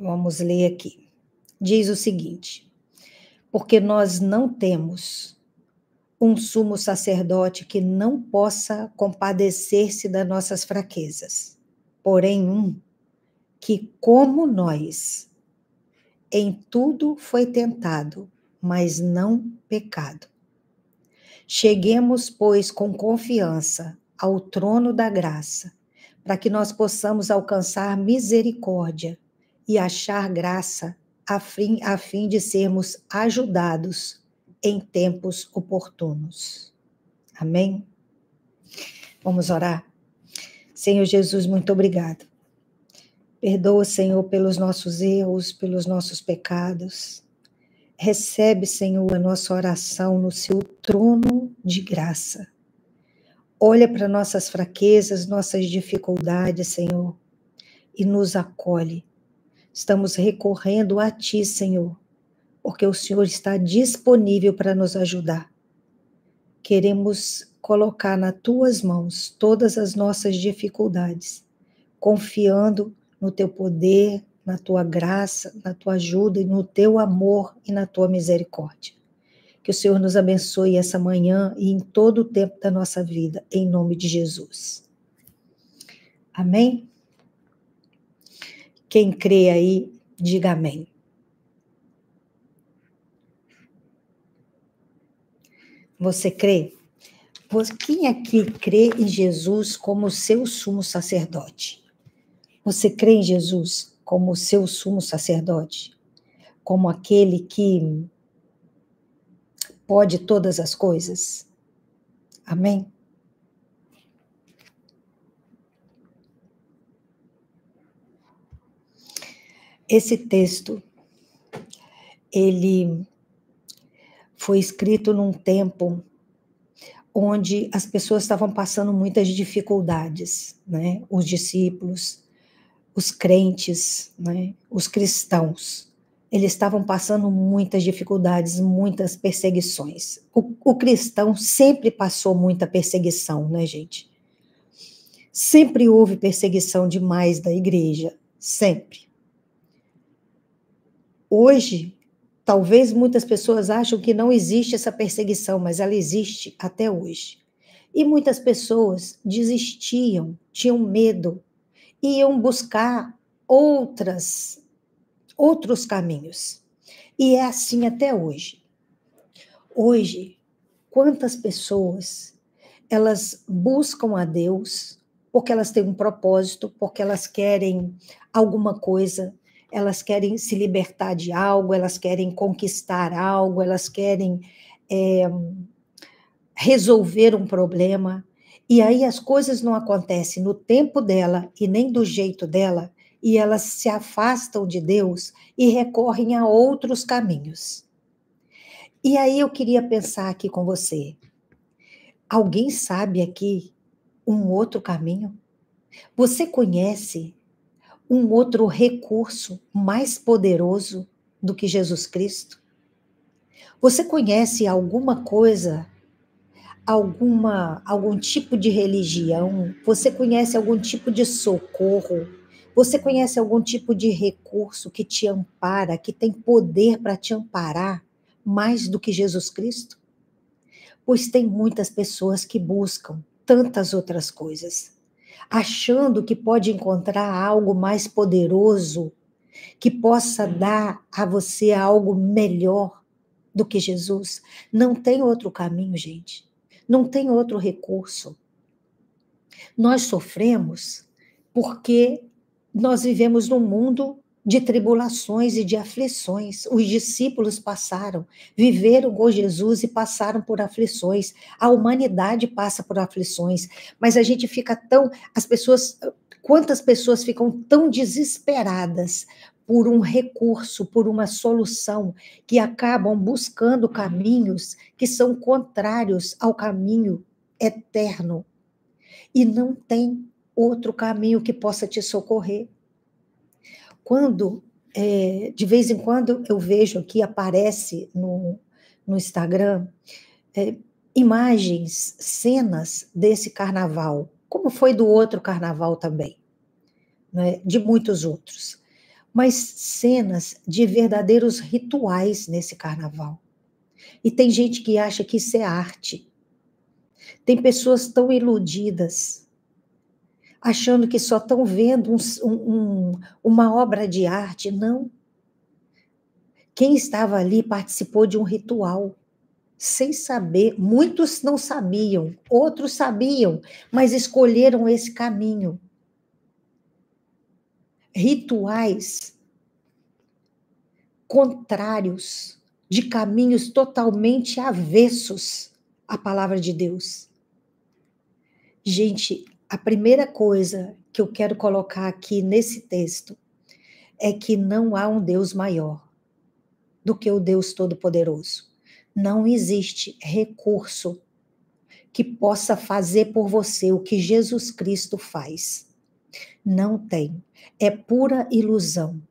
Vamos ler aqui. Diz o seguinte: porque nós não temos um sumo sacerdote que não possa compadecer-se das nossas fraquezas, porém que, como nós, em tudo foi tentado, mas não pecado. Cheguemos, pois, com confiança ao trono da graça, para que nós possamos alcançar misericórdia e achar graça a fim de sermos ajudados em tempos oportunos. Amém? Vamos orar? Senhor Jesus, muito obrigado. Perdoa, Senhor, pelos nossos erros, pelos nossos pecados. Recebe, Senhor, a nossa oração no seu trono de graça. Olha para nossas fraquezas, nossas dificuldades, Senhor, e nos acolhe. Estamos recorrendo a Ti, Senhor, porque o Senhor está disponível para nos ajudar. Queremos colocar nas Tuas mãos todas as nossas dificuldades, confiando no Teu poder, na Tua graça, na Tua ajuda, e no Teu amor e na Tua misericórdia. Que o Senhor nos abençoe essa manhã e em todo o tempo da nossa vida, em nome de Jesus. Amém? Quem crê aí, diga amém. Você crê? Quem aqui crê em Jesus como seu sumo sacerdote? Você crê em Jesus como seu sumo sacerdote? Como aquele que pode todas as coisas? Amém? Esse texto, ele foi escrito num tempo onde as pessoas estavam passando muitas dificuldades, né? Os discípulos, os crentes, né? Os cristãos, eles estavam passando muitas dificuldades, muitas perseguições. O cristão sempre passou muita perseguição, né, gente? Sempre houve perseguição demais da igreja, sempre. Hoje, talvez muitas pessoas acham que não existe essa perseguição, mas ela existe até hoje. E muitas pessoas desistiam, tinham medo, iam buscar outros caminhos. E é assim até hoje. Hoje, quantas pessoas, elas buscam a Deus porque elas têm um propósito, porque elas querem alguma coisa, elas querem se libertar de algo, elas querem conquistar algo, elas querem resolver um problema, e aí as coisas não acontecem no tempo dela e nem do jeito dela, e elas se afastam de Deus e recorrem a outros caminhos. E aí eu queria pensar aqui com você, alguém sabe aqui um outro caminho? Você conhece um outro recurso mais poderoso do que Jesus Cristo? Você conhece alguma coisa, algum tipo de religião? Você conhece algum tipo de socorro? Você conhece algum tipo de recurso que te ampara, que tem poder para te amparar mais do que Jesus Cristo? Pois tem muitas pessoas que buscam tantas outras coisas, achando que pode encontrar algo mais poderoso, que possa dar a você algo melhor do que Jesus. Não tem outro caminho, gente. Não tem outro recurso. Nós sofremos porque nós vivemos num mundo de tribulações e de aflições. Os discípulos viveram com Jesus e passaram por aflições. A humanidade passa por aflições, mas a gente fica quantas pessoas ficam tão desesperadas por um recurso, por uma solução, que acabam buscando caminhos que são contrários ao caminho eterno. E não tem outro caminho que possa te socorrer. De vez em quando, eu vejo aqui, aparece no Instagram, imagens, cenas desse carnaval, como foi do outro carnaval também, né, de muitos outros. mas cenas de verdadeiros rituais nesse carnaval. E tem gente que acha que isso é arte. Tem pessoas tão iludidas, achando que só estão vendo uma obra de arte. Não. Quem estava ali participou de um ritual, sem saber. Muitos não sabiam, outros sabiam, mas escolheram esse caminho. Rituais contrários, de caminhos totalmente avessos à palavra de Deus. Gente, a primeira coisa que eu quero colocar aqui nesse texto é que não há um Deus maior do que o Deus Todo-Poderoso. Não existe recurso que possa fazer por você o que Jesus Cristo faz. Não tem. É pura ilusão.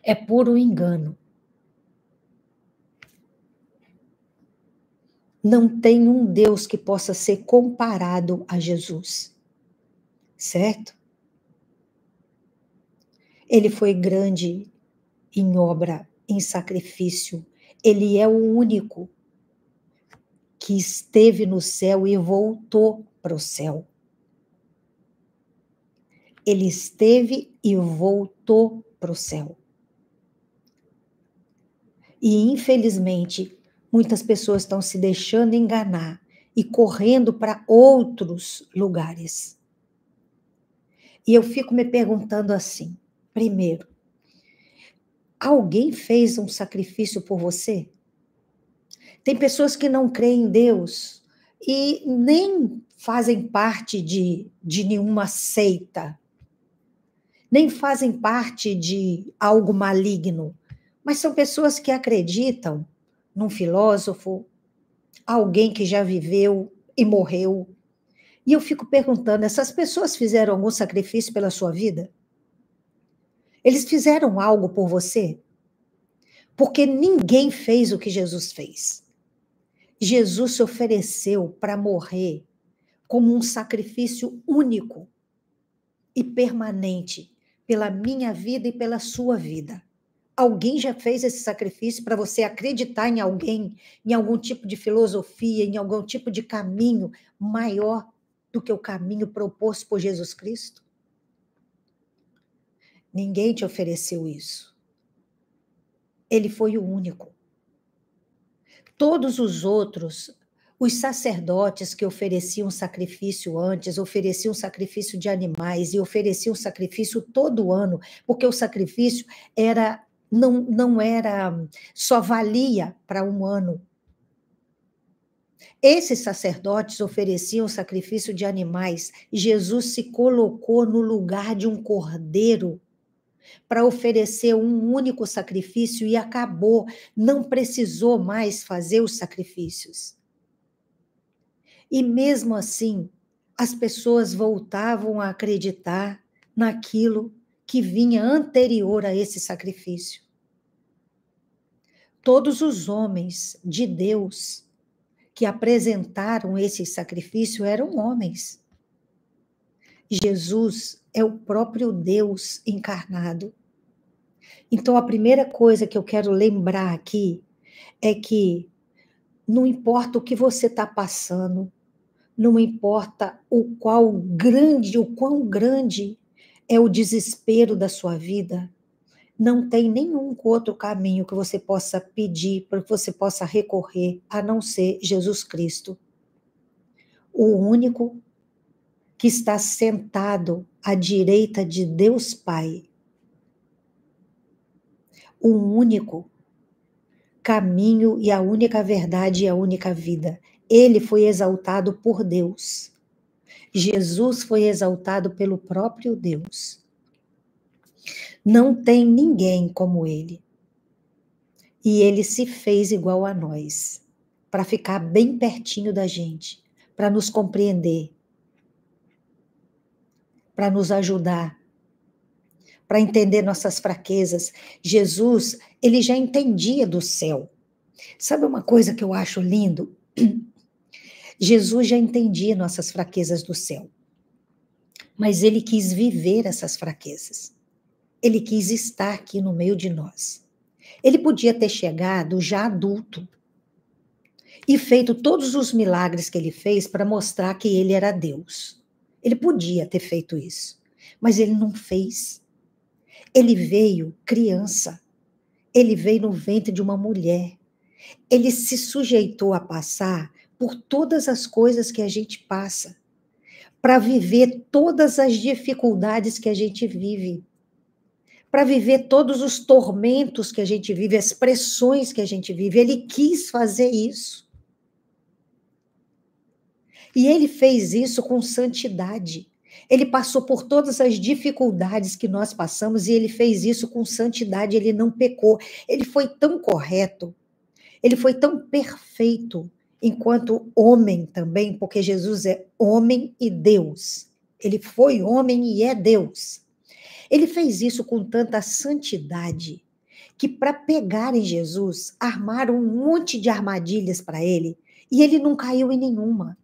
É puro engano. Não tem um Deus que possa ser comparado a Jesus. Certo? Ele foi grande em obra, em sacrifício. Ele é o único que esteve no céu e voltou para o céu. Ele esteve e voltou para o céu. E, infelizmente, muitas pessoas estão se deixando enganar e correndo para outros lugares. E eu fico me perguntando assim, primeiro, alguém fez um sacrifício por você? Tem pessoas que não creem em Deus e nem fazem parte de nenhuma seita, nem fazem parte de algo maligno, mas são pessoas que acreditam num filósofo, alguém que já viveu e morreu. E eu fico perguntando, essas pessoas fizeram algum sacrifício pela sua vida? Eles fizeram algo por você? Porque ninguém fez o que Jesus fez. Jesus se ofereceu para morrer como um sacrifício único e permanente pela minha vida e pela sua vida. Alguém já fez esse sacrifício para você acreditar em alguém, em algum tipo de filosofia, em algum tipo de caminho maior do que o caminho proposto por Jesus Cristo? Ninguém te ofereceu isso. Ele foi o único. Todos os outros, os sacerdotes que ofereciam sacrifício antes, ofereciam sacrifício de animais e ofereciam sacrifício todo ano, porque o sacrifício não era, só valia para um ano. Esses sacerdotes ofereciam sacrifício de animais. Jesus se colocou no lugar de um cordeiro para oferecer um único sacrifício e acabou, não precisou mais fazer os sacrifícios. E mesmo assim, as pessoas voltavam a acreditar naquilo que vinha anterior a esse sacrifício. Todos os homens de Deus que apresentaram esse sacrifício eram homens. Jesus é o próprio Deus encarnado. Então, a primeira coisa que eu quero lembrar aqui é que não importa o que você está passando, não importa o quão grande é o desespero da sua vida, não tem nenhum outro caminho que você possa pedir, para que você possa recorrer, a não ser Jesus Cristo, o único que está sentado à direita de Deus Pai, o único caminho e a única verdade e a única vida. Ele foi exaltado por Deus. Jesus foi exaltado pelo próprio Deus. Não tem ninguém como ele. E ele se fez igual a nós, para ficar bem pertinho da gente, para nos compreender, para nos ajudar, para entender nossas fraquezas. Jesus, ele já entendia do céu. Sabe uma coisa que eu acho lindo? Jesus já entendia nossas fraquezas do céu, mas ele quis viver essas fraquezas. Ele quis estar aqui no meio de nós. Ele podia ter chegado já adulto e feito todos os milagres que ele fez para mostrar que ele era Deus. Ele podia ter feito isso, mas ele não fez. Ele veio criança. Ele veio no ventre de uma mulher. Ele se sujeitou a passar por todas as coisas que a gente passa, para viver todas as dificuldades que a gente vive, para viver todos os tormentos que a gente vive, as pressões que a gente vive. Ele quis fazer isso. E ele fez isso com santidade. Ele passou por todas as dificuldades que nós passamos e ele fez isso com santidade, ele não pecou. Ele foi tão correto, ele foi tão perfeito enquanto homem também, porque Jesus é homem e Deus. Ele foi homem e é Deus. Ele fez isso com tanta santidade que para pegarem Jesus, armaram um monte de armadilhas para ele e ele não caiu em nenhuma.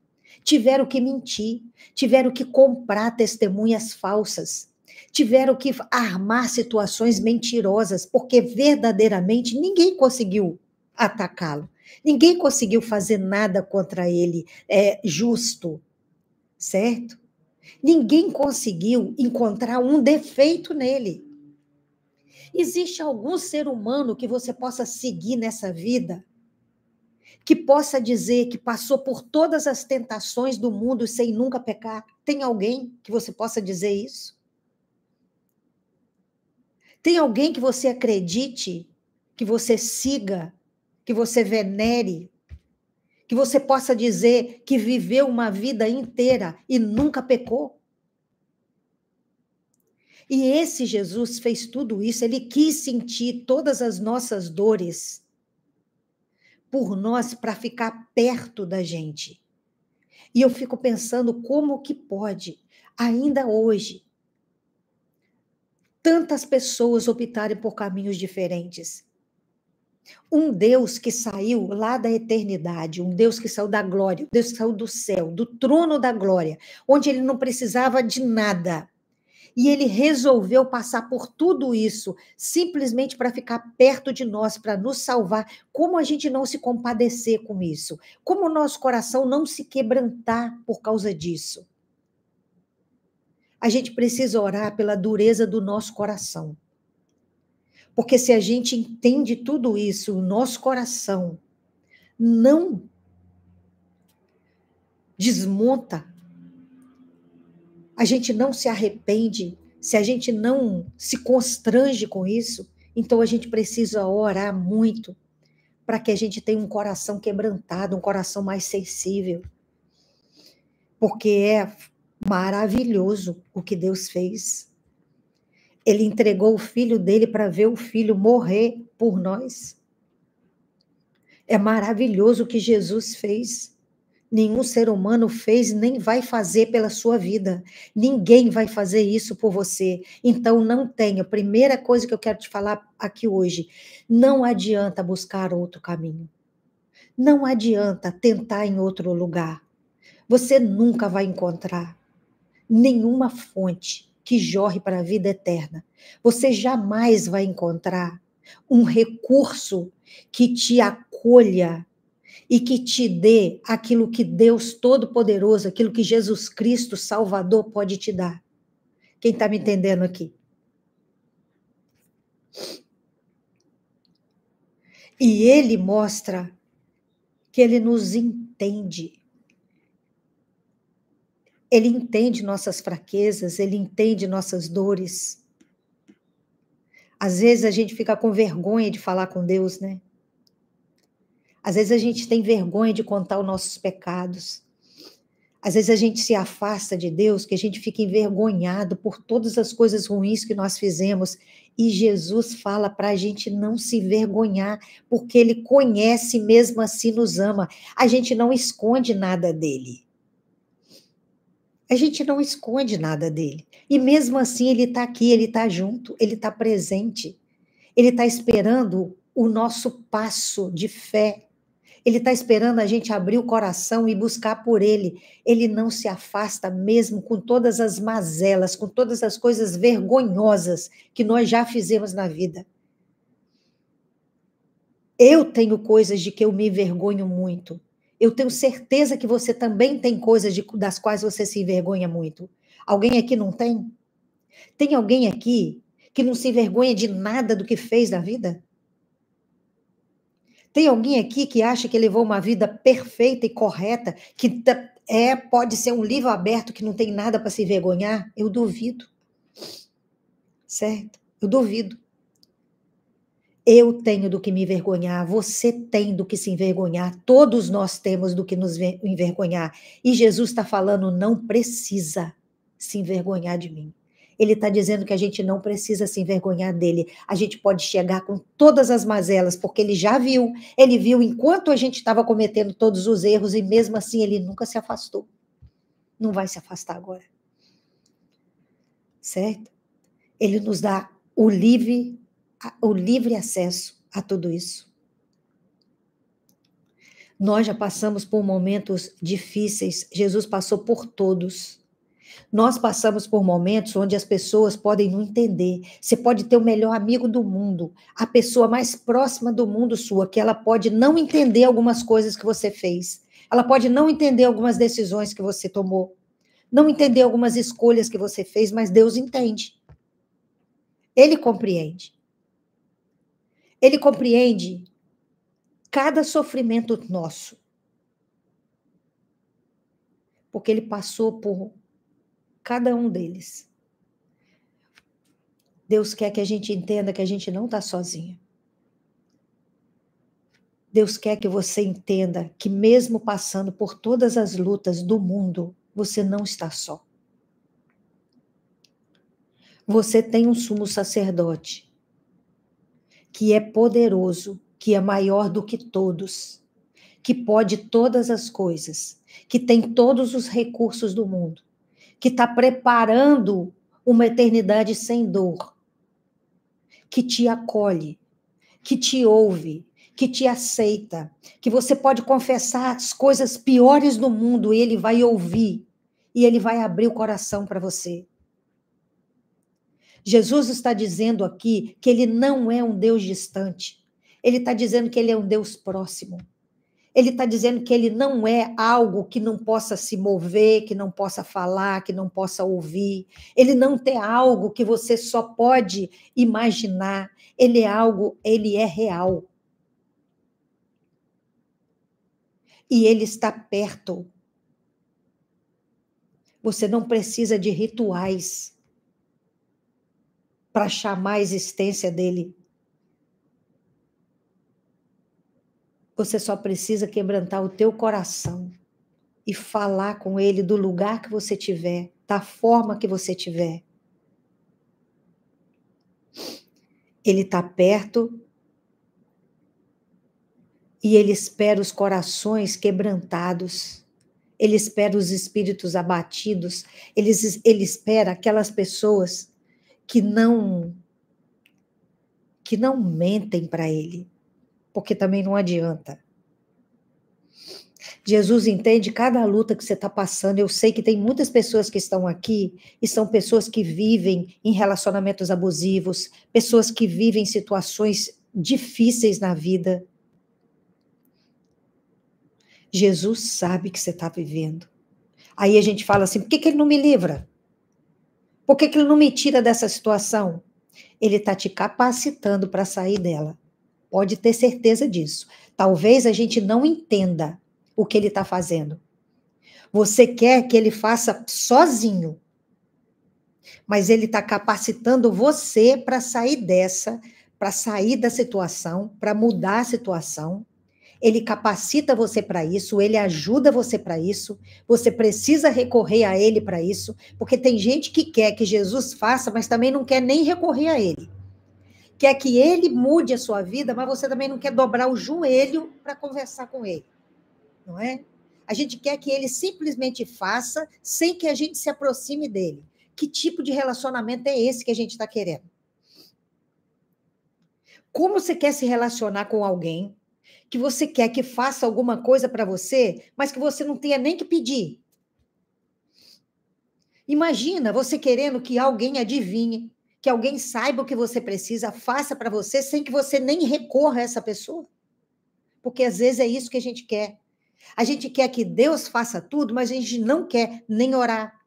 Tiveram que mentir, tiveram que comprar testemunhas falsas, tiveram que armar situações mentirosas, porque verdadeiramente ninguém conseguiu atacá-lo, ninguém conseguiu fazer nada contra ele justo, certo? Ninguém conseguiu encontrar um defeito nele. Existe algum ser humano que você possa seguir nessa vida, que possa dizer que passou por todas as tentações do mundo sem nunca pecar? Tem alguém que você possa dizer isso? Tem alguém que você acredite, que você siga, que você venere, que você possa dizer que viveu uma vida inteira e nunca pecou? E esse Jesus fez tudo isso, ele quis sentir todas as nossas dores por nós, para ficar perto da gente. E eu fico pensando como que pode, ainda hoje, tantas pessoas optarem por caminhos diferentes. Um Deus que saiu lá da eternidade, um Deus que saiu da glória, um Deus que saiu do céu, do trono da glória, onde ele não precisava de nada. E ele resolveu passar por tudo isso, simplesmente para ficar perto de nós, para nos salvar. Como a gente não se compadecer com isso? Como o nosso coração não se quebrantar por causa disso? A gente precisa orar pela dureza do nosso coração. Porque se a gente entende tudo isso, o nosso coração não desmonta, a gente não se arrepende, se a gente não se constrange com isso, então a gente precisa orar muito para que a gente tenha um coração quebrantado, um coração mais sensível. Porque é maravilhoso o que Deus fez. Ele entregou o filho dele para ver o filho morrer por nós. É maravilhoso o que Jesus fez. Nenhum ser humano fez, nem vai fazer pela sua vida. Ninguém vai fazer isso por você. Então, não tenha. Primeira coisa que eu quero te falar aqui hoje: não adianta buscar outro caminho. Não adianta tentar em outro lugar. Você nunca vai encontrar nenhuma fonte que jorre para a vida eterna. Você jamais vai encontrar um recurso que te acolha e que te dê aquilo que Deus Todo-Poderoso, aquilo que Jesus Cristo Salvador pode te dar. Quem está me entendendo aqui? E ele mostra que ele nos entende. Ele entende nossas fraquezas, ele entende nossas dores. Às vezes a gente fica com vergonha de falar com Deus, né? Às vezes a gente tem vergonha de contar os nossos pecados. Às vezes a gente se afasta de Deus, que a gente fica envergonhado por todas as coisas ruins que nós fizemos. E Jesus fala para a gente não se vergonhar, porque ele conhece e mesmo assim nos ama. A gente não esconde nada dele. A gente não esconde nada dele. E mesmo assim ele está aqui, ele está junto, ele está presente. Ele está esperando o nosso passo de fé. Ele está esperando a gente abrir o coração e buscar por ele. Ele não se afasta mesmo com todas as mazelas, com todas as coisas vergonhosas que nós já fizemos na vida. Eu tenho coisas de que eu me envergonho muito. Eu tenho certeza que você também tem coisas das quais você se envergonha muito. Alguém aqui não tem? Tem alguém aqui que não se envergonha de nada do que fez na vida? Tem alguém aqui que acha que levou uma vida perfeita e correta, que pode ser um livro aberto que não tem nada para se envergonhar? Eu duvido. Certo? Eu duvido. Eu tenho do que me envergonhar, você tem do que se envergonhar, todos nós temos do que nos envergonhar. E Jesus está falando, não precisa se envergonhar de mim. Ele está dizendo que a gente não precisa se envergonhar dele. A gente pode chegar com todas as mazelas, porque ele já viu. Ele viu enquanto a gente estava cometendo todos os erros e mesmo assim ele nunca se afastou. Não vai se afastar agora. Certo? Ele nos dá o livre acesso a tudo isso. Nós já passamos por momentos difíceis, Jesus passou por todos. Nós passamos por momentos onde as pessoas podem não entender. Você pode ter o melhor amigo do mundo, a pessoa mais próxima do mundo sua, que ela pode não entender algumas coisas que você fez. Ela pode não entender algumas decisões que você tomou, não entender algumas escolhas que você fez, mas Deus entende. Ele compreende. Ele compreende cada sofrimento nosso. Porque ele passou por cada um deles. Deus quer que a gente entenda que a gente não está sozinha. Deus quer que você entenda que mesmo passando por todas as lutas do mundo, você não está só. Você tem um sumo sacerdote que é poderoso, que é maior do que todos, que pode todas as coisas, que tem todos os recursos do mundo, que está preparando uma eternidade sem dor, que te acolhe, que te ouve, que te aceita, que você pode confessar as coisas piores do mundo e ele vai ouvir, e ele vai abrir o coração para você. Jesus está dizendo aqui que ele não é um Deus distante, ele está dizendo que ele é um Deus próximo. Ele está dizendo que ele não é algo que não possa se mover, que não possa falar, que não possa ouvir. Ele não tem algo que você só pode imaginar. Ele é real. E ele está perto. Você não precisa de rituais para chamar a existência dele. Você só precisa quebrantar o teu coração e falar com ele do lugar que você tiver, da forma que você tiver. Ele está perto e ele espera os corações quebrantados. Ele espera os espíritos abatidos. Ele espera aquelas pessoas que não mentem para ele, porque também não adianta. Jesus entende cada luta que você está passando. Eu sei que tem muitas pessoas que estão aqui e são pessoas que vivem em relacionamentos abusivos, pessoas que vivem situações difíceis na vida. Jesus sabe que você está vivendo. Aí a gente fala assim, por que ele não me livra? Por que ele não me tira dessa situação? Ele está te capacitando para sair dela. Pode ter certeza disso. Talvez a gente não entenda o que ele está fazendo. Você quer que ele faça sozinho, mas ele está capacitando você para sair para sair da situação, para mudar a situação. Ele capacita você para isso, ele ajuda você para isso, você precisa recorrer a ele para isso, porque tem gente que quer que Jesus faça, mas também não quer nem recorrer a ele. Quer que ele mude a sua vida, mas você também não quer dobrar o joelho para conversar com ele, não é? A gente quer que ele simplesmente faça sem que a gente se aproxime dele. Que tipo de relacionamento é esse que a gente está querendo? Como você quer se relacionar com alguém que você quer que faça alguma coisa para você, mas que você não tenha nem que pedir. Imagina você querendo que alguém adivinhe, que alguém saiba o que você precisa, faça para você, sem que você nem recorra a essa pessoa. Porque às vezes é isso que a gente quer. A gente quer que Deus faça tudo, mas a gente não quer nem orar.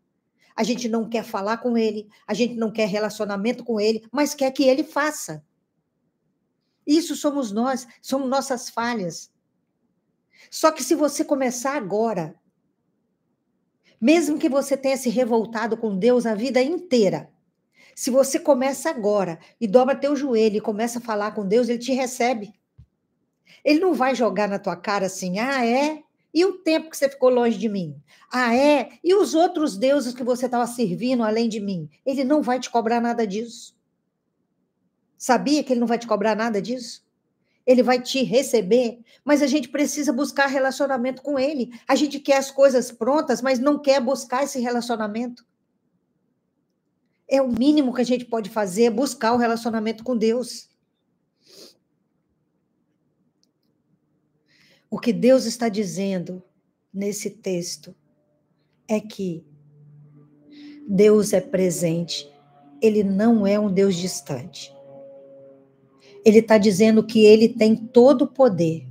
A gente não quer falar com ele, a gente não quer relacionamento com ele, mas quer que ele faça. Isso somos nós, somos nossas falhas. Só que se você começar agora, mesmo que você tenha se revoltado com Deus a vida inteira, se você começa agora e dobra teu joelho e começa a falar com Deus, ele te recebe. Ele não vai jogar na tua cara assim, ah, é? E o tempo que você ficou longe de mim? Ah, é? E os outros deuses que você estava servindo além de mim? Ele não vai te cobrar nada disso. Sabia que ele não vai te cobrar nada disso? Ele vai te receber, mas a gente precisa buscar relacionamento com ele. A gente quer as coisas prontas, mas não quer buscar esse relacionamento. É o mínimo que a gente pode fazer, buscar o relacionamento com Deus. O que Deus está dizendo nesse texto é que Deus é presente, ele não é um Deus distante. Ele está dizendo que ele tem todo o poder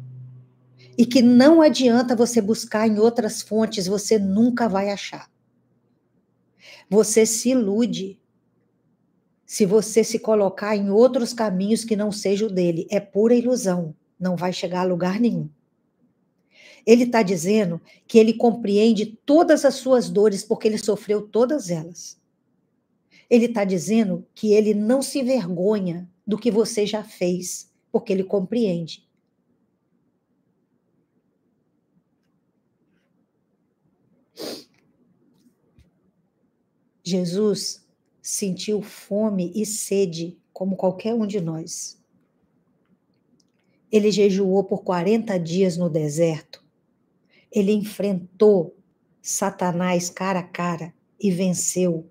e que não adianta você buscar em outras fontes, você nunca vai achar. Você se ilude se você se colocar em outros caminhos que não seja o dele. É pura ilusão, não vai chegar a lugar nenhum. Ele está dizendo que ele compreende todas as suas dores, porque ele sofreu todas elas. Ele está dizendo que ele não se envergonha do que você já fez, porque ele compreende. Jesus sentiu fome e sede, como qualquer um de nós. Ele jejuou por 40 dias no deserto. Ele enfrentou Satanás cara a cara e venceu.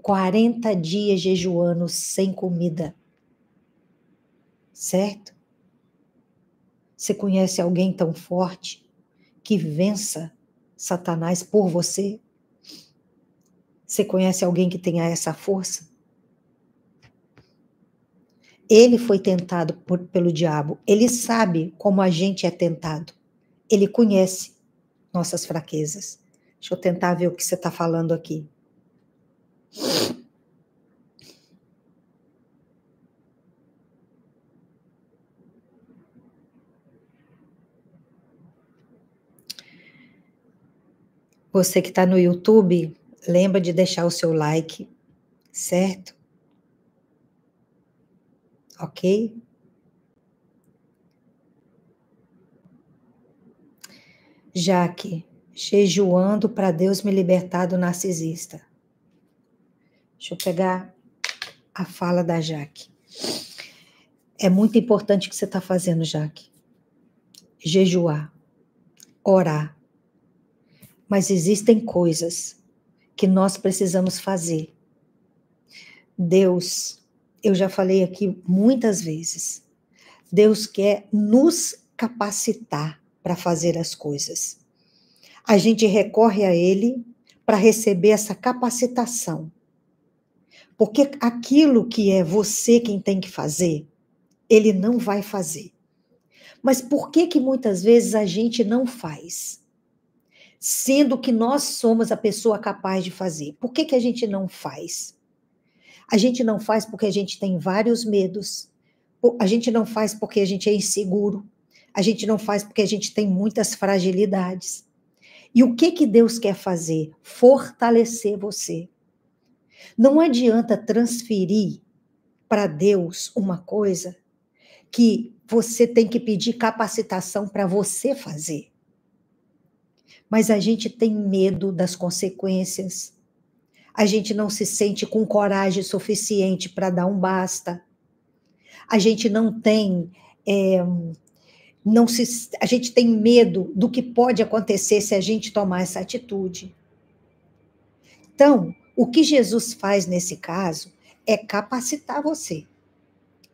40 dias jejuando sem comida. Certo? Você conhece alguém tão forte que vença Satanás por você? Você conhece alguém que tenha essa força? Ele foi tentado pelo diabo. Ele sabe como a gente é tentado. Ele conhece nossas fraquezas. Deixa eu tentar ver o que você está falando aqui. Você que está no YouTube, lembra de deixar o seu like, certo? Ok? Jaque, jejuando para Deus me libertar do narcisista. Deixa eu pegar a fala da Jaque. É muito importante o que você está fazendo, Jaque. Jejuar, orar. Mas existem coisas que nós precisamos fazer. Deus, eu já falei aqui muitas vezes, Deus quer nos capacitar para fazer as coisas. A gente recorre a Ele para receber essa capacitação. Porque aquilo que é você quem tem que fazer, Ele não vai fazer. Mas por que muitas vezes a gente não faz? Sendo que nós somos a pessoa capaz de fazer. Por que a gente não faz? A gente não faz porque a gente tem vários medos. A gente não faz porque a gente é inseguro. A gente não faz porque a gente tem muitas fragilidades. E o que Deus quer fazer? Fortalecer você. Não adianta transferir para Deus uma coisa que você tem que pedir capacitação para você fazer. Mas a gente tem medo das consequências. A gente não se sente com coragem suficiente para dar um basta. A gente não tem, a gente tem medo do que pode acontecer se a gente tomar essa atitude. Então, o que Jesus faz nesse caso é capacitar você,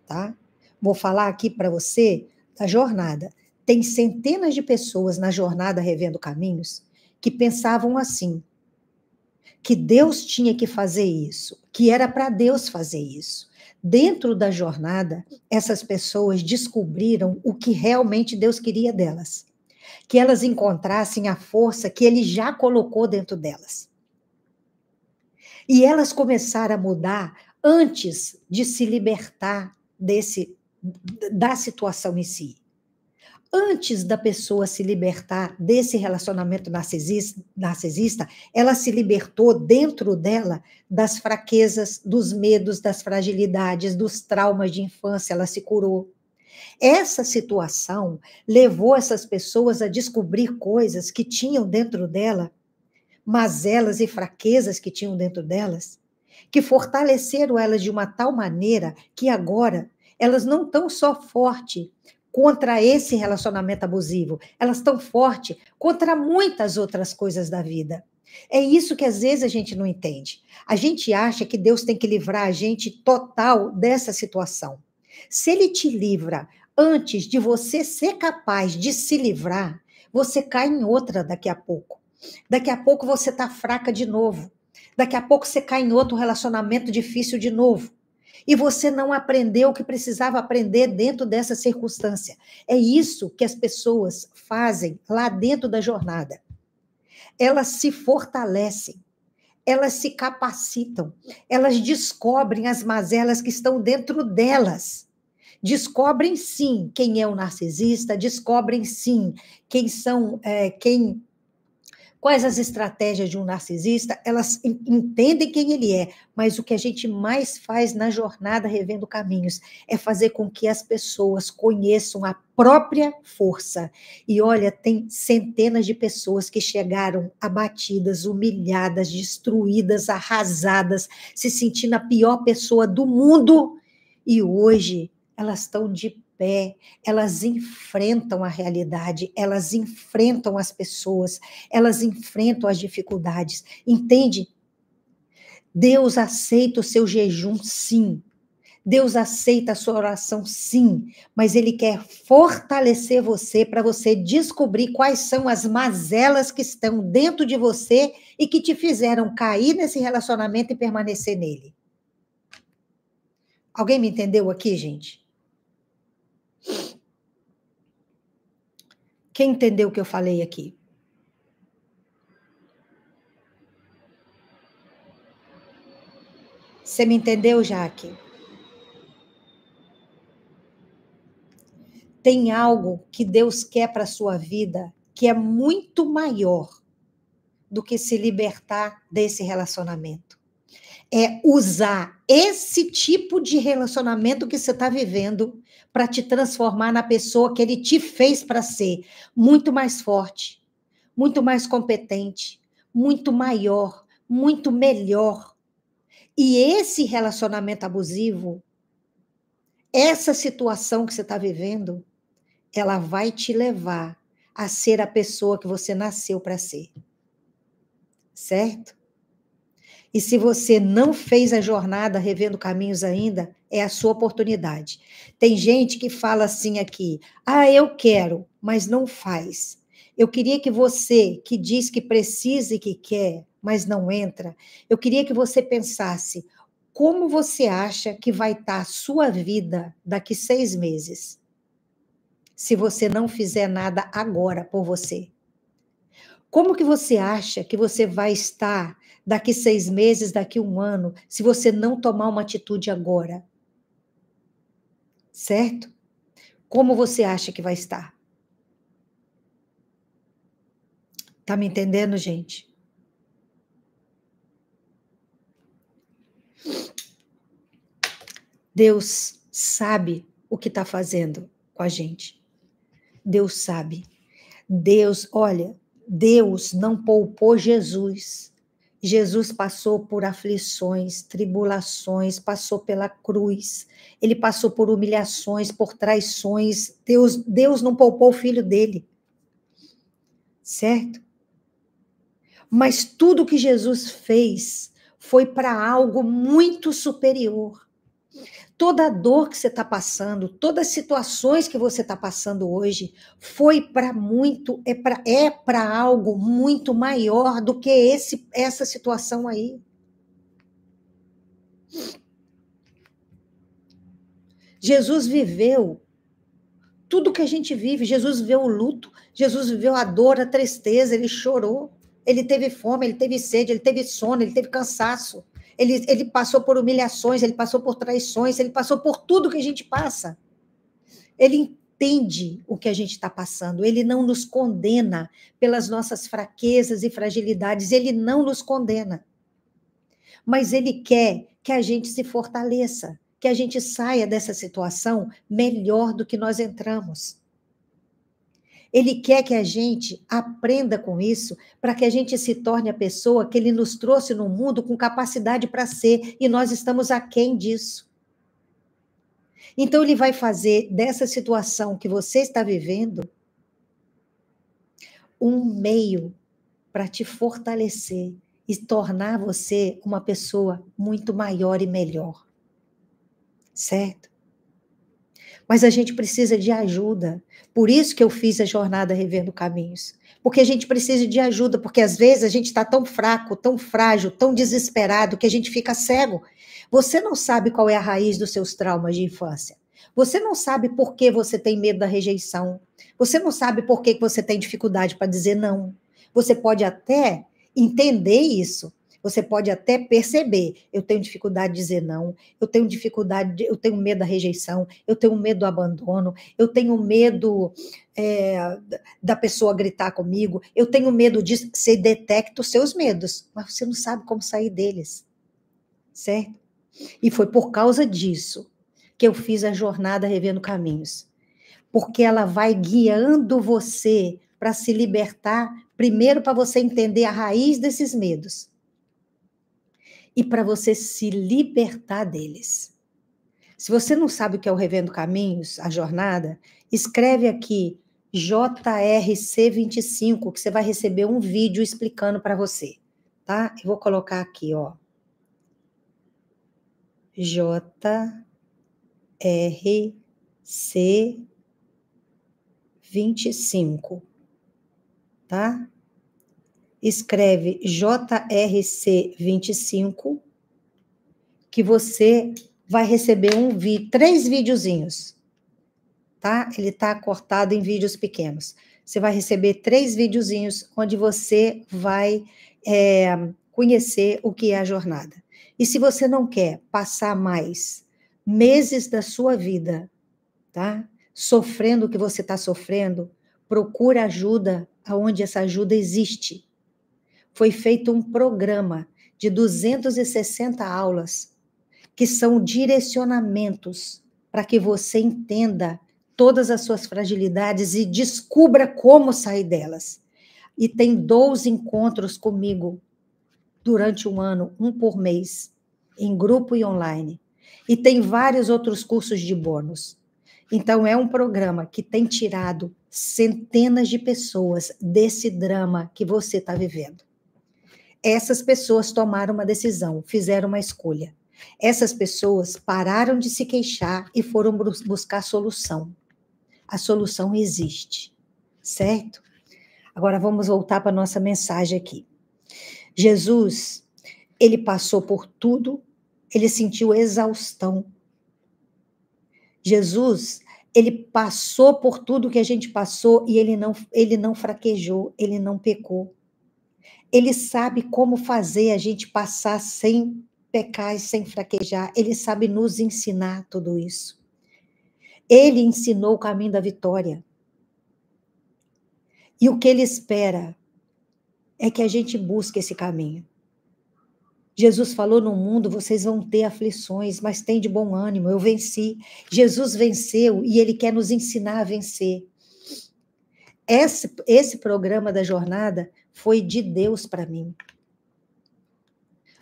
tá? Vou falar aqui para você da jornada, tem centenas de pessoas na jornada Revendo Caminhos que pensavam assim, que Deus tinha que fazer isso, que era para Deus fazer isso. Dentro da jornada, essas pessoas descobriram o que realmente Deus queria delas, que elas encontrassem a força que Ele já colocou dentro delas. E elas começaram a mudar antes de se libertar da situação em si. Antes da pessoa se libertar desse relacionamento narcisista, ela se libertou dentro dela das fraquezas, dos medos, das fragilidades, dos traumas de infância, ela se curou. Essa situação levou essas pessoas a descobrir coisas que tinham dentro dela, mazelas e fraquezas que tinham dentro delas, que fortaleceram elas de uma tal maneira que agora elas não estão só fortes contra esse relacionamento abusivo, elas estão fortes contra muitas outras coisas da vida. É isso que às vezes a gente não entende. A gente acha que Deus tem que livrar a gente total dessa situação. Se Ele te livra antes de você ser capaz de se livrar, você cai em outra daqui a pouco. Daqui a pouco você está fraca de novo. Daqui a pouco você cai em outro relacionamento difícil de novo. E você não aprendeu o que precisava aprender dentro dessa circunstância. É isso que as pessoas fazem lá dentro da jornada. Elas se fortalecem, elas se capacitam, elas descobrem as mazelas que estão dentro delas. Descobrem sim quem é o narcisista, descobrem sim quais as estratégias de um narcisista, elas entendem quem ele é, mas o que a gente mais faz na jornada Revendo Caminhos é fazer com que as pessoas conheçam a própria força. E olha, tem centenas de pessoas que chegaram abatidas, humilhadas, destruídas, arrasadas, se sentindo a pior pessoa do mundo, e hoje elas estão de pé, elas enfrentam a realidade, elas enfrentam as pessoas, elas enfrentam as dificuldades, entende? Deus aceita o seu jejum, sim. Deus aceita a sua oração, sim, mas Ele quer fortalecer você para você descobrir quais são as mazelas que estão dentro de você e que te fizeram cair nesse relacionamento e permanecer nele. Alguém me entendeu aqui, gente? Quem entendeu o que eu falei aqui? Você me entendeu, Jaque? Tem algo que Deus quer para a sua vida que é muito maior do que se libertar desse relacionamento. É usar esse tipo de relacionamento que você está vivendo para te transformar na pessoa que Ele te fez para ser, muito mais forte, muito mais competente, muito maior, muito melhor. E esse relacionamento abusivo, essa situação que você está vivendo, ela vai te levar a ser a pessoa que você nasceu para ser. Certo? E se você não fez a jornada Revendo Caminhos ainda, é a sua oportunidade. Tem gente que fala assim aqui, eu quero, mas não faz. Eu queria que você, que diz que precisa e que quer, mas não entra, eu queria que você pensasse, como você acha que vai estar a sua vida daqui 6 meses? Se você não fizer nada agora por você. Como que você acha que você vai estar daqui 6 meses, daqui 1 ano, se você não tomar uma atitude agora? Certo? Como você acha que vai estar? Tá me entendendo, gente? Deus sabe o que está fazendo com a gente. Deus sabe. Deus, olha, Deus não poupou Jesus. Jesus passou por aflições, tribulações, passou pela cruz. Ele passou por humilhações, por traições. Deus não poupou o filho dele. Certo? Mas tudo que Jesus fez foi para algo muito superior. Toda a dor que você está passando, todas as situações que você está passando hoje, foi para muito, é para algo muito maior do que essa situação aí. Jesus viveu tudo que a gente vive. Jesus viveu o luto, Jesus viveu a dor, a tristeza, ele chorou, ele teve fome, ele teve sede, ele teve sono, ele teve cansaço, ele passou por humilhações, ele passou por traições, ele passou por tudo que a gente passa. Ele entende o que a gente está passando, ele não nos condena pelas nossas fraquezas e fragilidades, ele não nos condena. Mas ele quer que a gente se fortaleça, que a gente saia dessa situação melhor do que nós entramos. Ele quer que a gente aprenda com isso, para que a gente se torne a pessoa que ele nos trouxe no mundo com capacidade para ser, e nós estamos aquém disso. Então, ele vai fazer dessa situação que você está vivendo um meio para te fortalecer e tornar você uma pessoa muito maior e melhor. Certo? Mas a gente precisa de ajuda. Por isso que eu fiz a jornada Revendo Caminhos. Porque a gente precisa de ajuda, porque às vezes a gente está tão fraco, tão frágil, tão desesperado, que a gente fica cego. Você não sabe qual é a raiz dos seus traumas de infância. Você não sabe por que você tem medo da rejeição. Você não sabe por que você tem dificuldade para dizer não. Você pode até entender isso. Você pode até perceber, eu tenho dificuldade de dizer não, eu tenho eu tenho medo da rejeição, eu tenho medo do abandono, eu tenho medo da pessoa gritar comigo, eu tenho medo disso. Você detecta os seus medos, mas você não sabe como sair deles, certo? E foi por causa disso que eu fiz a jornada Revendo Caminhos, porque ela vai guiando você para se libertar, primeiro para você entender a raiz desses medos, e para você se libertar deles. Se você não sabe o que é o Revendo Caminhos, a jornada, escreve aqui JRC25, que você vai receber um vídeo explicando para você, tá? Eu vou colocar aqui, ó. JRC25, tá? Escreve JRC25, que você vai receber 3 videozinhos, tá? Ele tá cortado em vídeos pequenos. Você vai receber 3 videozinhos onde você vai conhecer o que é a jornada. E se você não quer passar mais meses da sua vida, tá? Sofrendo o que você está sofrendo, procura ajuda aonde essa ajuda existe. Foi feito um programa de 260 aulas, que são direcionamentos para que você entenda todas as suas fragilidades e descubra como sair delas. E tem 12 encontros comigo durante um ano, um por mês, em grupo e online. E tem vários outros cursos de bônus. Então, é um programa que tem tirado centenas de pessoas desse drama que você está vivendo. Essas pessoas tomaram uma decisão, fizeram uma escolha. Essas pessoas pararam de se queixar e foram buscar solução. A solução existe, certo? Agora vamos voltar para a nossa mensagem aqui. Jesus, ele passou por tudo, ele sentiu exaustão. Jesus, ele passou por tudo que a gente passou e ele não fraquejou, ele não pecou. Ele sabe como fazer a gente passar sem pecar e sem fraquejar. Ele sabe nos ensinar tudo isso. Ele ensinou o caminho da vitória. E o que ele espera é que a gente busque esse caminho. Jesus falou: no mundo vocês vão ter aflições, mas tem de bom ânimo, eu venci. Jesus venceu e ele quer nos ensinar a vencer. Esse programa da jornada foi de Deus para mim.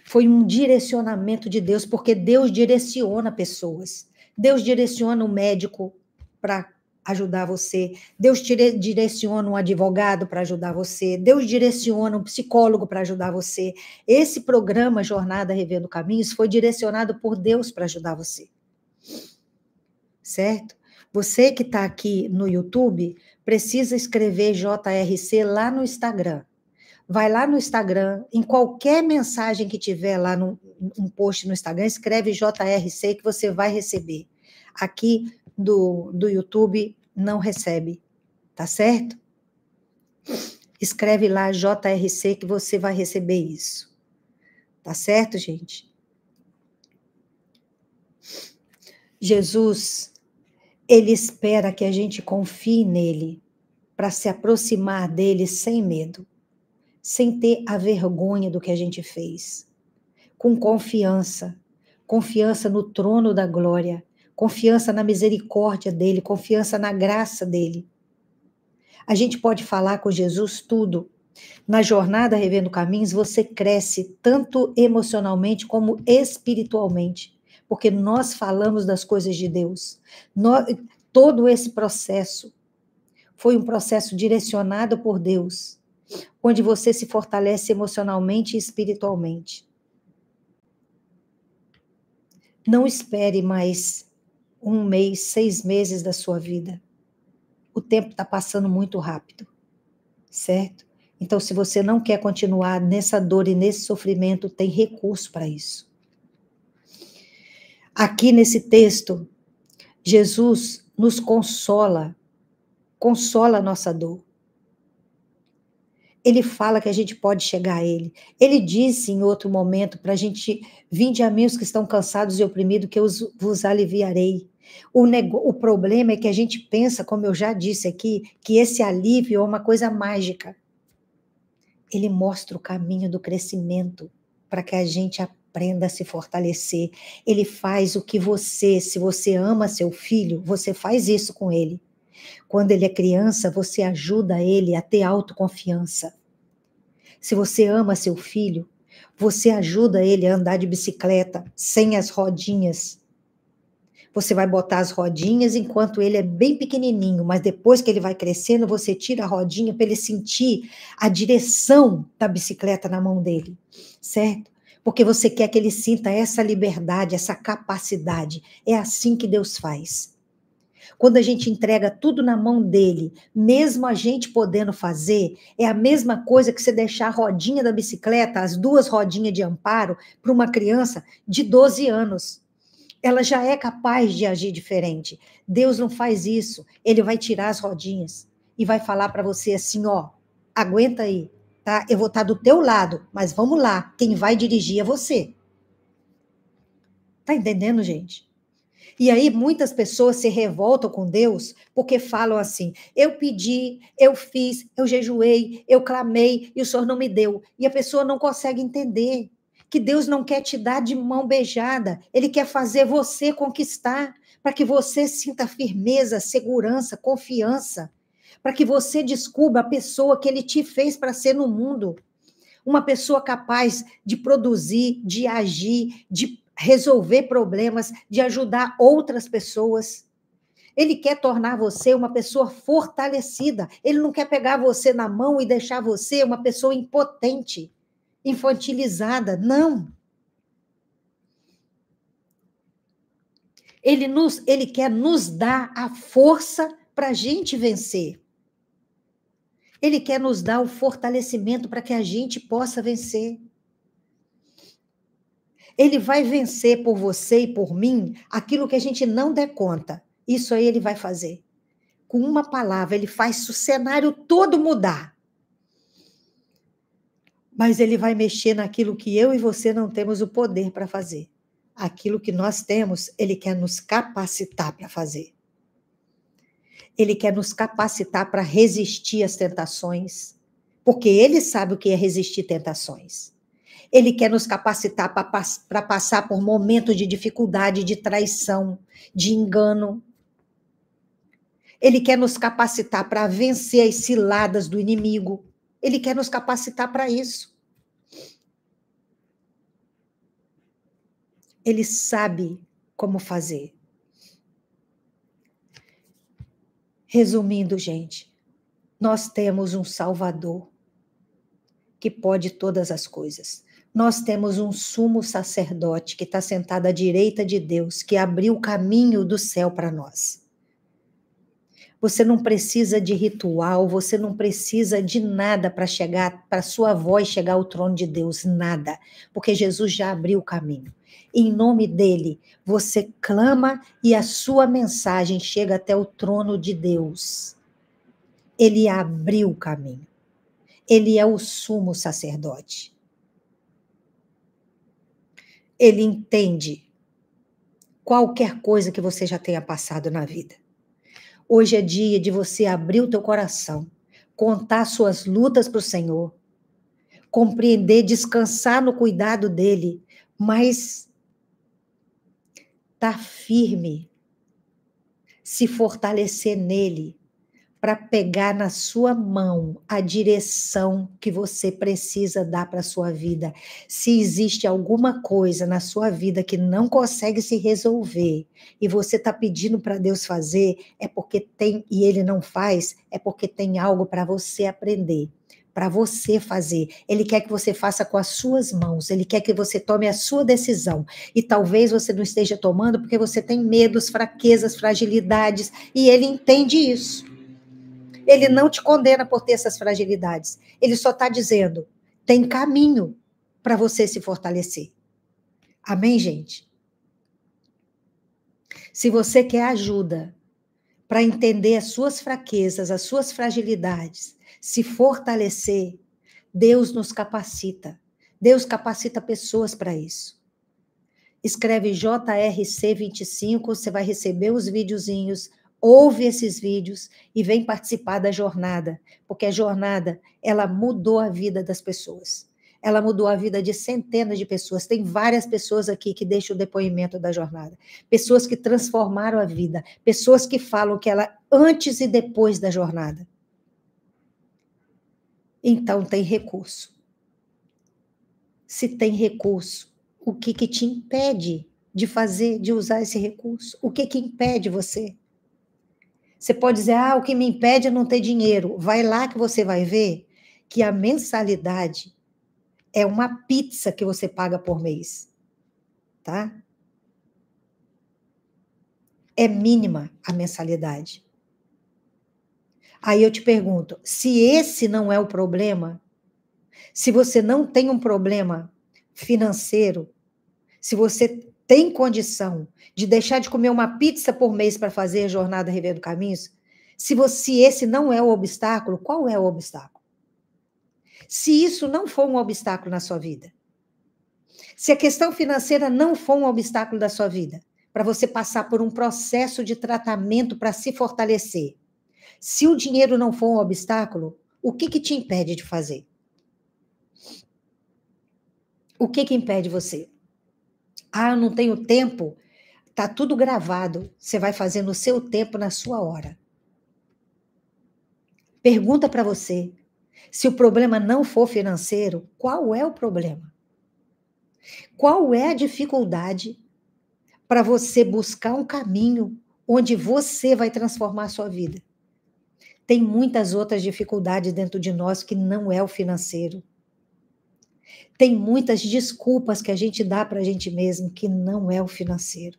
Foi um direcionamento de Deus, porque Deus direciona pessoas. Deus direciona um médico para ajudar você. Deus direciona um advogado para ajudar você. Deus direciona um psicólogo para ajudar você. Esse programa Jornada Revendo Caminhos foi direcionado por Deus para ajudar você. Certo? Você que está aqui no YouTube, precisa escrever JRC lá no Instagram. Vai lá no Instagram, em qualquer mensagem que tiver lá um post no Instagram, escreve JRC que você vai receber. Aqui do YouTube não recebe, tá certo? Escreve lá JRC que você vai receber isso. Tá certo, gente? Jesus, ele espera que a gente confie nele para se aproximar dele sem medo, sem ter a vergonha do que a gente fez, com confiança, confiança no trono da glória, confiança na misericórdia dele, confiança na graça dele. A gente pode falar com Jesus tudo. Na jornada Revendo Caminhos, você cresce tanto emocionalmente como espiritualmente, porque nós falamos das coisas de Deus. Todo esse processo foi um processo direcionado por Deus, onde você se fortalece emocionalmente e espiritualmente. Não espere mais 1 mês, 6 meses da sua vida. O tempo está passando muito rápido, certo? Então, se você não quer continuar nessa dor e nesse sofrimento, tem recurso para isso. Aqui nesse texto, Jesus nos consola a nossa dor. Ele fala que a gente pode chegar a ele. Ele disse em outro momento para a gente: vinde a mim os que estão cansados e oprimidos, que eu vos aliviarei. O problema é que a gente pensa, como eu já disse aqui, que esse alívio é uma coisa mágica. Ele mostra o caminho do crescimento para que a gente aprenda a se fortalecer. Ele faz o que você, se você ama seu filho, você faz isso com ele. Quando ele é criança, você ajuda ele a ter autoconfiança. Se você ama seu filho, você ajuda ele a andar de bicicleta sem as rodinhas. Você vai botar as rodinhas enquanto ele é bem pequenininho, mas depois que ele vai crescendo, você tira a rodinha para ele sentir a direção da bicicleta na mão dele, certo? Porque você quer que ele sinta essa liberdade, essa capacidade. É assim que Deus faz. Quando a gente entrega tudo na mão dele, mesmo a gente podendo fazer, é a mesma coisa que você deixar a rodinha da bicicleta, as 2 rodinhas de amparo, para uma criança de 12 anos. Ela já é capaz de agir diferente. Deus não faz isso. Ele vai tirar as rodinhas e vai falar para você assim, ó, aguenta aí, tá? Eu vou estar do teu lado, mas vamos lá, quem vai dirigir é você. Tá entendendo, gente? E aí muitas pessoas se revoltam com Deus porque falam assim: eu pedi, eu fiz, eu jejuei, eu clamei e o Senhor não me deu. E a pessoa não consegue entender que Deus não quer te dar de mão beijada, Ele quer fazer você conquistar, para que você sinta firmeza, segurança, confiança, para que você descubra a pessoa que Ele te fez para ser no mundo. Uma pessoa capaz de produzir, de agir, de resolver problemas, de ajudar outras pessoas. Ele quer tornar você uma pessoa fortalecida. Ele não quer pegar você na mão e deixar você uma pessoa impotente, infantilizada. Não. Ele quer nos dar a força para a gente vencer. Ele quer nos dar o fortalecimento para que a gente possa vencer. Ele vai vencer por você e por mim aquilo que a gente não der conta. Isso aí ele vai fazer. Com uma palavra, ele faz o cenário todo mudar. Mas ele vai mexer naquilo que eu e você não temos o poder para fazer. Aquilo que nós temos, ele quer nos capacitar para fazer. Ele quer nos capacitar para resistir às tentações, porque ele sabe o que é resistir tentações. Ele quer nos capacitar para passar por momentos de dificuldade, de traição, de engano. Ele quer nos capacitar para vencer as ciladas do inimigo. Ele quer nos capacitar para isso. Ele sabe como fazer. Resumindo, gente, nós temos um Salvador que pode todas as coisas. Nós temos um sumo sacerdote que está sentado à direita de Deus, que abriu o caminho do céu para nós. Você não precisa de ritual, você não precisa de nada para chegar, para sua voz chegar ao trono de Deus, nada, porque Jesus já abriu o caminho. Em nome dele, você clama e a sua mensagem chega até o trono de Deus. Ele abriu o caminho. Ele é o sumo sacerdote. Ele entende qualquer coisa que você já tenha passado na vida. Hoje é dia de você abrir o teu coração, contar suas lutas para o Senhor, compreender, descansar no cuidado dele, mas estar firme, se fortalecer nele, para pegar na sua mão a direção que você precisa dar para a sua vida. Se existe alguma coisa na sua vida que não consegue se resolver e você está pedindo para Deus fazer, é porque tem, e ele não faz, é porque tem algo para você aprender, para você fazer. Ele quer que você faça com as suas mãos, ele quer que você tome a sua decisão. E talvez você não esteja tomando porque você tem medos, fraquezas, fragilidades, e ele entende isso. Ele não te condena por ter essas fragilidades. Ele só está dizendo, tem caminho para você se fortalecer. Amém, gente? Se você quer ajuda para entender as suas fraquezas, as suas fragilidades, se fortalecer, Deus nos capacita. Deus capacita pessoas para isso. Escreve JRC25, você vai receber os videozinhos, ouve esses vídeos e vem participar da jornada, porque a jornada, ela mudou a vida das pessoas. Ela mudou a vida de centenas de pessoas. Tem várias pessoas aqui que deixam o depoimento da jornada. Pessoas que transformaram a vida. Pessoas que falam que ela antes e depois da jornada. Então, tem recurso. Se tem recurso, o que te impede de fazer, de usar esse recurso? O que impede você? Você pode dizer, o que me impede é não ter dinheiro. Vai lá que você vai ver que a mensalidade é uma pizza que você paga por mês, tá? É mínima a mensalidade. Aí eu te pergunto, se esse não é o problema, se você não tem um problema financeiro, se você tem condição de deixar de comer uma pizza por mês para fazer a jornada Revendo Caminhos, se esse não é o obstáculo, qual é o obstáculo? Se isso não for um obstáculo na sua vida, se a questão financeira não for um obstáculo da sua vida, para você passar por um processo de tratamento para se fortalecer, se o dinheiro não for um obstáculo, o que te impede de fazer? O que impede você? Eu não tenho tempo. Tá tudo gravado. Você vai fazer no seu tempo, na sua hora. Pergunta para você. Se o problema não for financeiro, qual é o problema? Qual é a dificuldade para você buscar um caminho onde você vai transformar a sua vida? Tem muitas outras dificuldades dentro de nós que não é o financeiro. Tem muitas desculpas que a gente dá para a gente mesmo que não é o financeiro.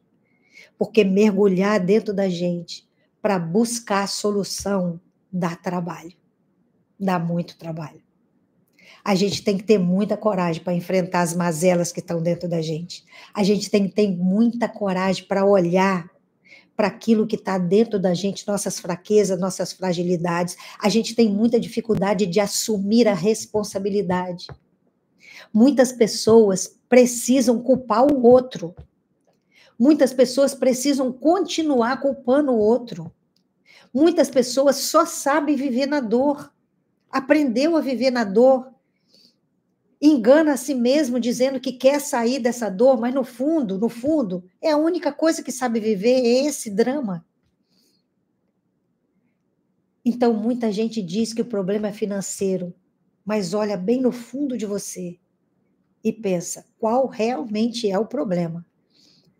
Porque mergulhar dentro da gente para buscar a solução dá trabalho. Dá muito trabalho. A gente tem que ter muita coragem para enfrentar as mazelas que estão dentro da gente. A gente tem que ter muita coragem para olhar para aquilo que está dentro da gente, nossas fraquezas, nossas fragilidades. A gente tem muita dificuldade de assumir a responsabilidade. Muitas pessoas precisam culpar o outro. Muitas pessoas precisam continuar culpando o outro. Muitas pessoas só sabem viver na dor. Aprendeu a viver na dor. Engana a si mesmo dizendo que quer sair dessa dor, mas no fundo, é a única coisa que sabe viver, é esse drama. Então, muita gente diz que o problema é financeiro, mas olha bem no fundo de você e pensa, qual realmente é o problema?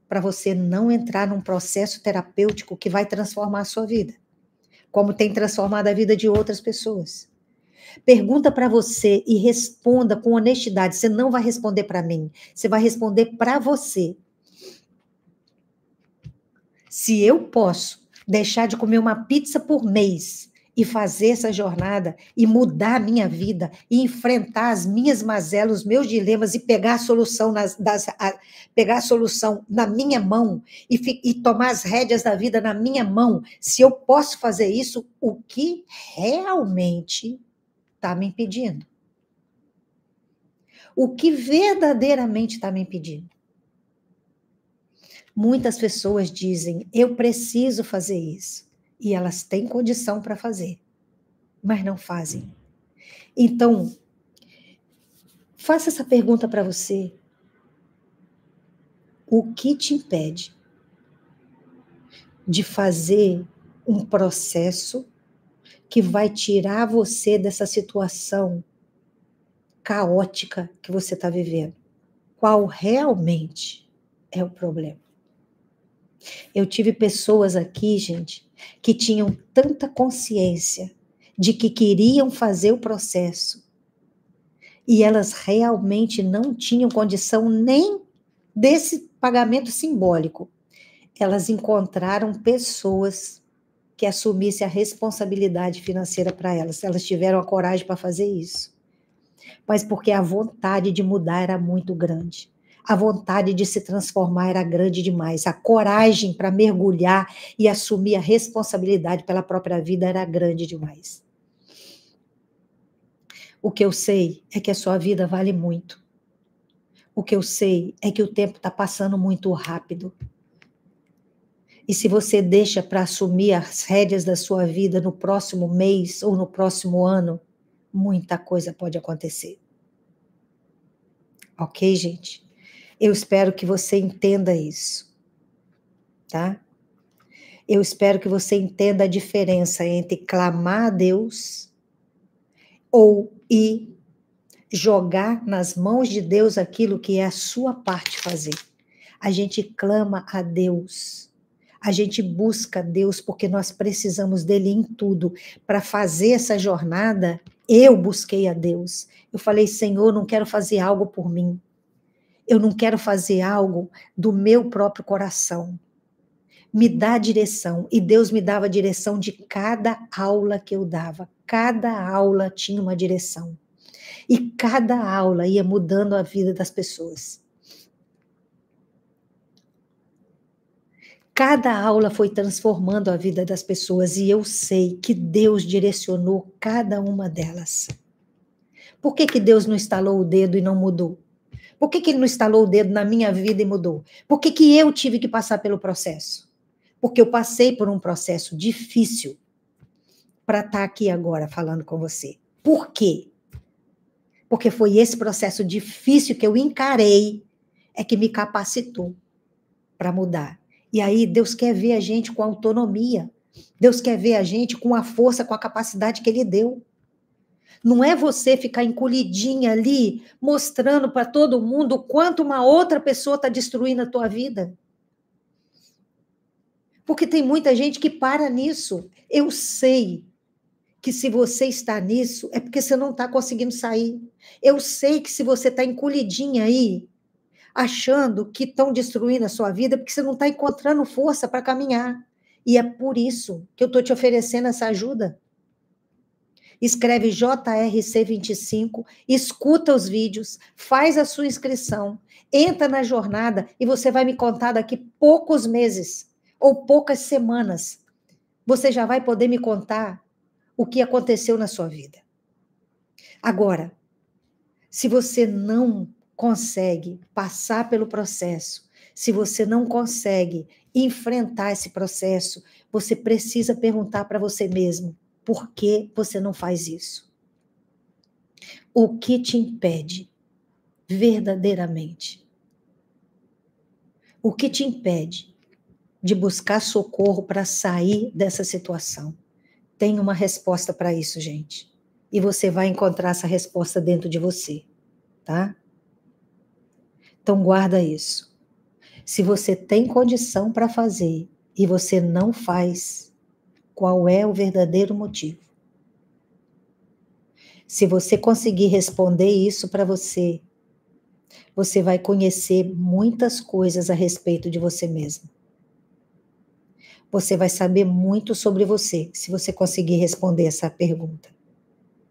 Para você não entrar num processo terapêutico que vai transformar a sua vida, como tem transformado a vida de outras pessoas. Pergunta para você e responda com honestidade. Você não vai responder para mim, você vai responder para você. Se eu posso deixar de comer uma pizza por mês e fazer essa jornada e mudar a minha vida e enfrentar as minhas mazelas, os meus dilemas e pegar a solução, pegar a solução na minha mão e tomar as rédeas da vida na minha mão, se eu posso fazer isso, o que realmente está me impedindo? O que verdadeiramente está me impedindo? Muitas pessoas dizem, eu preciso fazer isso. E elas têm condição para fazer, mas não fazem. Então, faça essa pergunta para você. O que te impede de fazer um processo que vai tirar você dessa situação caótica que você está vivendo? Qual realmente é o problema? Eu tive pessoas aqui, gente, que tinham tanta consciência de que queriam fazer o processo e elas realmente não tinham condição nem desse pagamento simbólico. Elas encontraram pessoas que assumissem a responsabilidade financeira para elas. Elas tiveram a coragem para fazer isso. Mas porque a vontade de mudar era muito grande. A vontade de se transformar era grande demais. A coragem para mergulhar e assumir a responsabilidade pela própria vida era grande demais. O que eu sei é que a sua vida vale muito. O que eu sei é que o tempo está passando muito rápido. E se você deixa para assumir as rédeas da sua vida no próximo mês ou no próximo ano, muita coisa pode acontecer. Ok, gente? Eu espero que você entenda isso, tá? Eu espero que você entenda a diferença entre clamar a Deus ou ir jogar nas mãos de Deus aquilo que é a sua parte fazer. A gente clama a Deus, a gente busca Deus porque nós precisamos dele em tudo. Para fazer essa jornada, eu busquei a Deus. Eu falei, Senhor, não quero fazer algo por mim. Eu não quero fazer algo do meu próprio coração. Me dá direção. E Deus me dava a direção de cada aula que eu dava. Cada aula tinha uma direção. E cada aula ia mudando a vida das pessoas. Cada aula foi transformando a vida das pessoas. E eu sei que Deus direcionou cada uma delas. Por que Deus não estalou o dedo e não mudou? Por que ele não estalou o dedo na minha vida e mudou? Por que eu tive que passar pelo processo? Porque eu passei por um processo difícil para estar aqui agora falando com você. Por quê? Porque foi esse processo difícil que eu encarei é que me capacitou para mudar. E aí Deus quer ver a gente com autonomia. Deus quer ver a gente com a força, com a capacidade que ele deu. Não é você ficar encolhidinha ali, mostrando para todo mundo o quanto uma outra pessoa está destruindo a tua vida. Porque tem muita gente que para nisso. Eu sei que se você está nisso, é porque você não está conseguindo sair. Eu sei que se você está encolhidinha aí, achando que estão destruindo a sua vida, é porque você não está encontrando força para caminhar. E é por isso que eu estou te oferecendo essa ajuda. Escreve JRC25, escuta os vídeos, faz a sua inscrição, entra na jornada e você vai me contar daqui poucos meses ou poucas semanas. Você já vai poder me contar o que aconteceu na sua vida. Agora, se você não consegue passar pelo processo, se você não consegue enfrentar esse processo, você precisa perguntar para você mesmo, por que você não faz isso? O que te impede verdadeiramente? O que te impede de buscar socorro para sair dessa situação? Tem uma resposta para isso, gente. E você vai encontrar essa resposta dentro de você, tá? Então guarda isso. Se você tem condição para fazer e você não faz, qual é o verdadeiro motivo? Se você conseguir responder isso para você, você vai conhecer muitas coisas a respeito de você mesmo. Você vai saber muito sobre você, se você conseguir responder essa pergunta,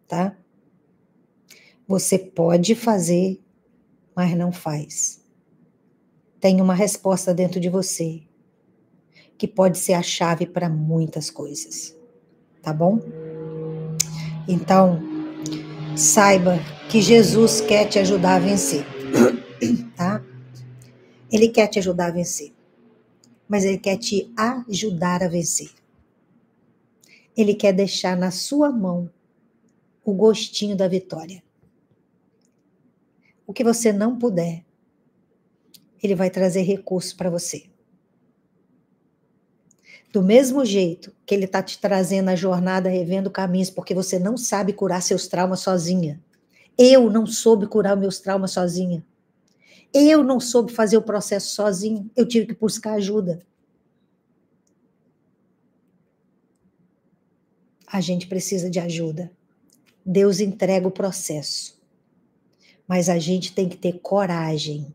tá? Você pode fazer, mas não faz. Tem uma resposta dentro de você, que pode ser a chave para muitas coisas, tá bom? Então, saiba que Jesus quer te ajudar a vencer, tá? Ele quer te ajudar a vencer, mas ele quer te ajudar a vencer. Ele quer deixar na sua mão o gostinho da vitória. O que você não puder, ele vai trazer recursos para você. Do mesmo jeito que ele está te trazendo a jornada revendo caminhos, porque você não sabe curar seus traumas sozinha. Eu não soube curar meus traumas sozinha. Eu não soube fazer o processo sozinho. Eu tive que buscar ajuda. A gente precisa de ajuda. Deus entrega o processo. Mas a gente tem que ter coragem.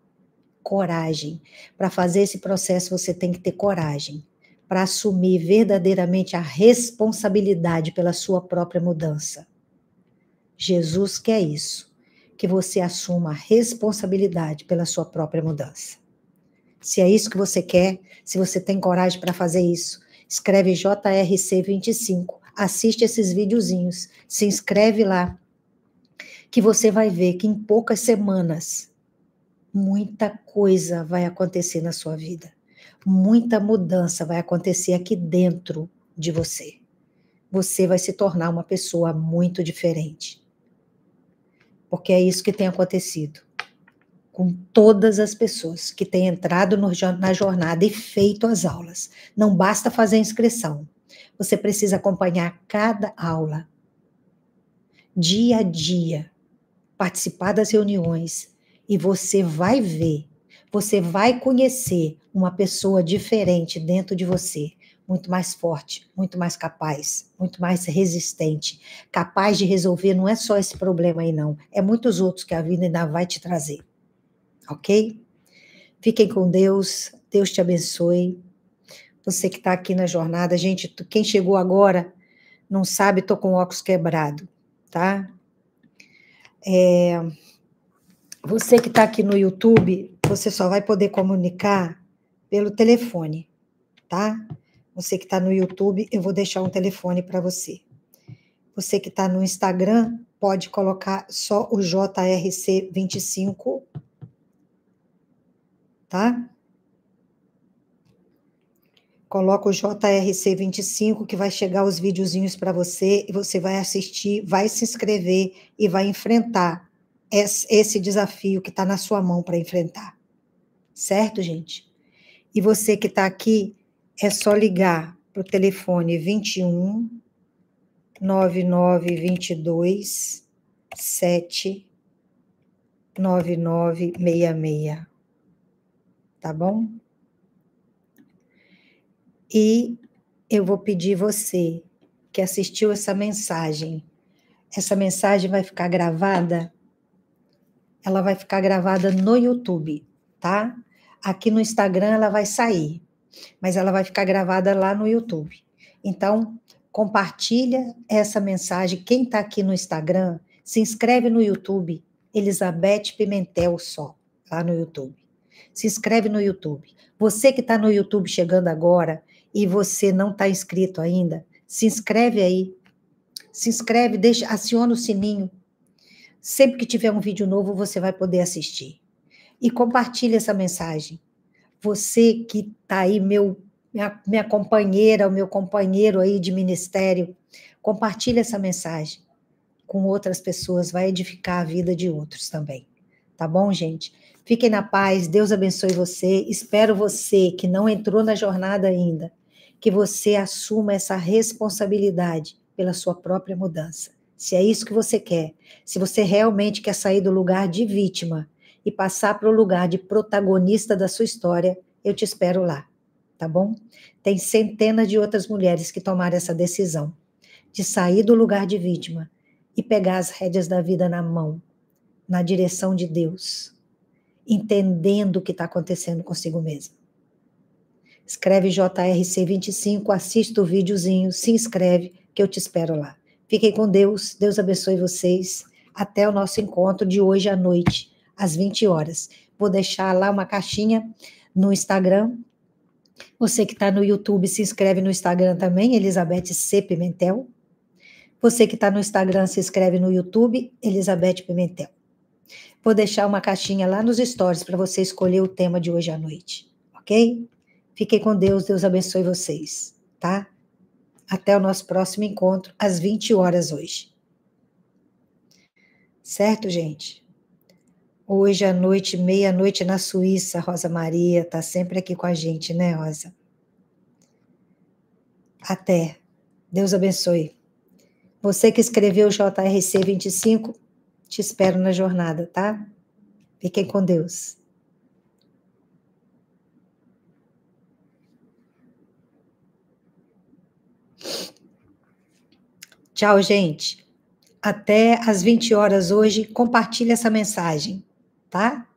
Coragem. Para fazer esse processo, você tem que ter coragem. Para assumir verdadeiramente a responsabilidade pela sua própria mudança. Jesus quer isso. Que você assuma a responsabilidade pela sua própria mudança. Se é isso que você quer, se você tem coragem para fazer isso, escreve JRC25, assiste esses videozinhos, se inscreve lá, que você vai ver que em poucas semanas, muita coisa vai acontecer na sua vida. Muita mudança vai acontecer aqui dentro de você. Você vai se tornar uma pessoa muito diferente. Porque é isso que tem acontecido com todas as pessoas que têm entrado na jornada e feito as aulas. Não basta fazer a inscrição. Você precisa acompanhar cada aula, dia a dia, participar das reuniões, e você vai ver, você vai conhecer uma pessoa diferente dentro de você, muito mais forte, muito mais capaz, muito mais resistente, capaz de resolver, não é só esse problema aí não, é muitos outros que a vida ainda vai te trazer. Ok? Fiquem com Deus, Deus te abençoe. Você que está aqui na jornada, gente, quem chegou agora não sabe, estou com o óculos quebrado, tá? Você que está aqui no YouTube, você só vai poder comunicar pelo telefone, tá? Você que está no YouTube, eu vou deixar um telefone para você. Você que está no Instagram, pode colocar só o JRC25, tá? Coloca o JRC25 que vai chegar os videozinhos para você e você vai assistir, vai se inscrever e vai enfrentar esse desafio que está na sua mão para enfrentar. Certo, gente? E você que está aqui, é só ligar para o telefone 21 9922 79966. Tá bom? E eu vou pedir você que assistiu essa mensagem vai ficar gravada, ela vai ficar gravada no YouTube, tá? Aqui no Instagram ela vai sair, mas ela vai ficar gravada lá no YouTube. Então, compartilha essa mensagem. Quem está aqui no Instagram, se inscreve no YouTube, Elizabeth Pimentel só, lá no YouTube. Se inscreve no YouTube. Você que está no YouTube chegando agora e você não está inscrito ainda, se inscreve aí. Se inscreve, aciona o sininho. Sempre que tiver um vídeo novo, você vai poder assistir. E compartilha essa mensagem. Você que está aí, minha companheira, o meu companheiro aí de ministério, compartilha essa mensagem com outras pessoas, vai edificar a vida de outros também. Tá bom, gente? Fiquem na paz, Deus abençoe você. Espero você que não entrou na jornada ainda, que você assuma essa responsabilidade pela sua própria mudança. Se é isso que você quer, se você realmente quer sair do lugar de vítima e passar para o lugar de protagonista da sua história, eu te espero lá, tá bom? Tem centenas de outras mulheres que tomaram essa decisão de sair do lugar de vítima e pegar as rédeas da vida na mão, na direção de Deus, entendendo o que está acontecendo consigo mesmo. Escreve JRC25, assista o videozinho, se inscreve, que eu te espero lá. Fiquem com Deus, Deus abençoe vocês. Até o nosso encontro de hoje à noite, às 20 horas. Vou deixar lá uma caixinha no Instagram. Você que está no YouTube, se inscreve no Instagram também, Elizabeth C. Pimentel. Você que está no Instagram, se inscreve no YouTube, Elizabeth Pimentel. Vou deixar uma caixinha lá nos stories para você escolher o tema de hoje à noite, ok? Fiquem com Deus, Deus abençoe vocês, tá? Até o nosso próximo encontro, às 20 horas hoje. Certo, gente? Hoje à noite, meia-noite na Suíça, Rosa Maria tá sempre aqui com a gente, né, Rosa? Até. Deus abençoe. Você que escreveu JRC 25, te espero na jornada, tá? Fiquem com Deus. Tchau, gente. Até às 20 horas hoje. Compartilhe essa mensagem, tá?